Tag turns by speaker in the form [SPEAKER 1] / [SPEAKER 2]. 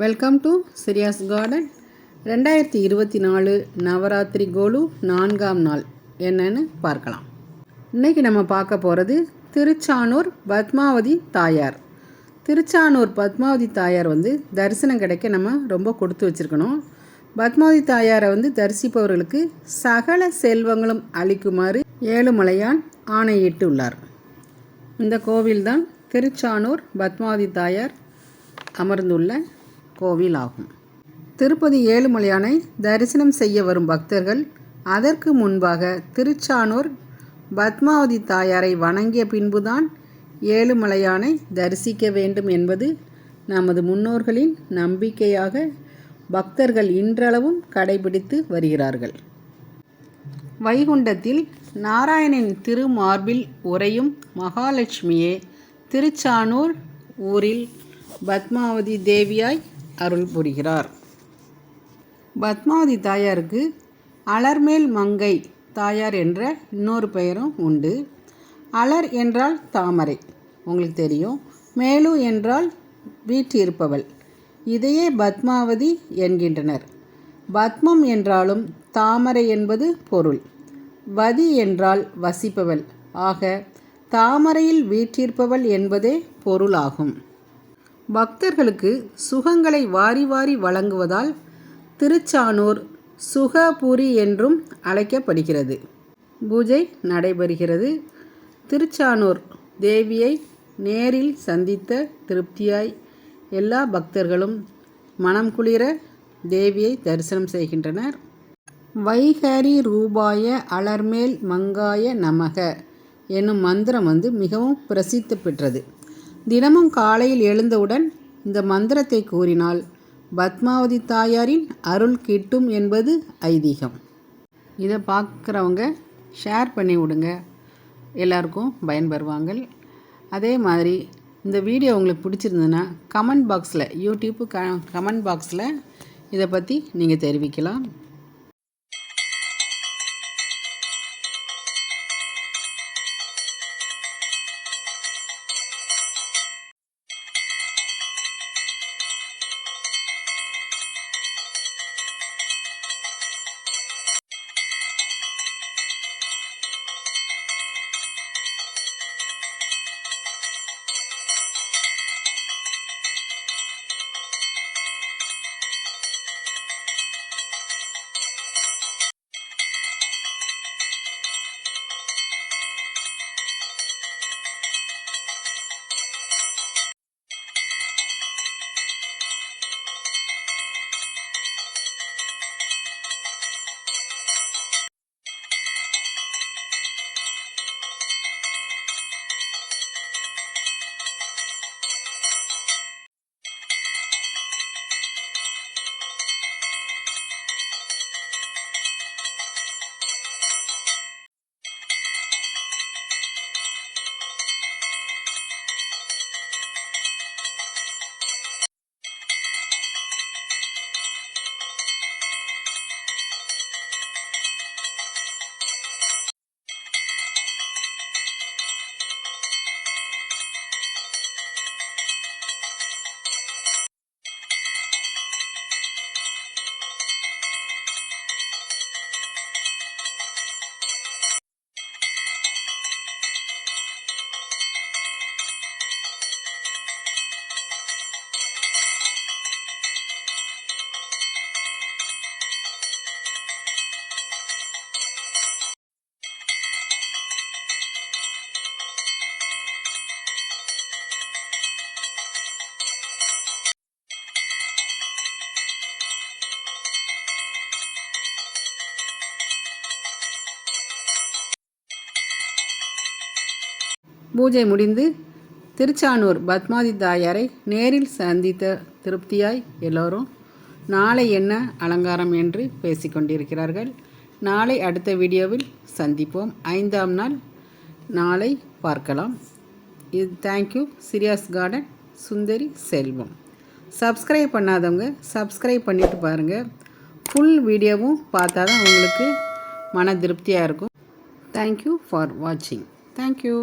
[SPEAKER 1] Welcome to Siriya's garden. 2024 Navaratri Golu 4ஆம் நாள் என்னன்னு பார்க்கலாம். இன்றைக்கி நம்ம பார்க்க போகிறது திருச்சானூர் பத்மாவதி தாயார். திருச்சானூர் பத்மாவதி தாயார் தரிசனம் கிடைக்க நம்ம ரொம்ப கொடுத்து வச்சுருக்கணும். பத்மாவதி தாயாரை தரிசிப்பவர்களுக்கு சகல செல்வங்களும் அளிக்குமாறு ஏழுமலையான் ஆணையிட்டு உள்ளார். இந்த கோவில்தான் திருச்சானூர் பத்மாவதி தாயார் அமர்ந்துள்ள கோவில் ஆகும். திருப்பதி ஏழுமலையானை தரிசனம் செய்ய வரும் பக்தர்கள் அதற்கு முன்பாக திருச்சானூர் பத்மாவதி தாயாரை வணங்கிய பின்புதான் ஏழுமலையானை தரிசிக்க வேண்டும் என்பது நமது முன்னோர்களின் நம்பிக்கையாக பக்தர்கள் இன்றளவும் கடைபிடித்து வருகிறார்கள். வைகுண்டத்தில் நாராயணன் திருமார்பில் உறையும் மகாலட்சுமியே திருச்சானூர் ஊரில் பத்மாவதி தேவியாய் அருள் புரிகிறார். பத்மாவதி தாயாருக்கு அலர்மேல் மங்கை தாயார் என்ற இன்னொரு பெயரும் உண்டு. அலர் என்றால் தாமரை, உங்களுக்கு தெரியும். மேலு என்றால் வீற்றிருப்பவள், இதையே பத்மாவதி என்கின்றனர். பத்மம் என்றாலும் தாமரை என்பது பொருள். வதி என்றால் வசிப்பவள், ஆக தாமரையில் வீற்றிருப்பவள் என்பதே பொருளாகும். பக்தர்களுக்கு சுகங்களை வாரி வாரி வழங்குவதால் திருச்சானூர் சுகபுரி என்றும் அழைக்கப்படுகிறது. பூஜை நடைபெறுகிறது. திருச்சானூர் தேவியை நேரில் சந்தித்த திருப்தியாய் எல்லா பக்தர்களும் மனம் குளிர தேவியை தரிசனம் செய்கின்றனர். வைகரி ரூபாய அலர்மேல் மங்காய நமக என்னும் மந்திரம் மிகவும் பிரசித்தி பெற்றது. தினமும் காலையில் எழுந்தவுடன் இந்த மந்திரத்தை கூறினால் பத்மாவதி தாயாரின் அருள் கிட்டும் என்பது ஐதீகம். இதை பார்க்குறவங்க ஷேர் பண்ணி விடுங்க, எல்லாருக்கும் பயன்பெறுவாங்க. அதே மாதிரி இந்த வீடியோ உங்களுக்கு பிடிச்சிருந்ததுன்னா கமெண்ட் பாக்ஸில், யூடியூப் கமெண்ட் பாக்ஸில் இதை பற்றி நீங்கள் தெரிவிக்கலாம். பூஜை முடிந்து திருச்சானூர் பத்மாவதி தாயாரை நேரில் சந்தித்த திருப்தியாய் எல்லோரும் நாளை என்ன அலங்காரம் என்று பேசிக்கொண்டிருக்கிறார்கள். நாளை அடுத்த வீடியோவில் சந்திப்போம். 5ஆம் நாள் நாளை பார்க்கலாம். இது தேங்க்யூ. சிரியாஸ் கார்டன் சுந்தரி செல்வம். சப்ஸ்கிரைப் பண்ணாதவங்க சப்ஸ்கிரைப் பண்ணிவிட்டு பாருங்கள். ஃபுல் வீடியோவும் பார்த்தா தான் உங்களுக்கு மன திருப்தியாக இருக்கும். தேங்க்யூ ஃபார் வாட்சிங். தேங்க்யூ.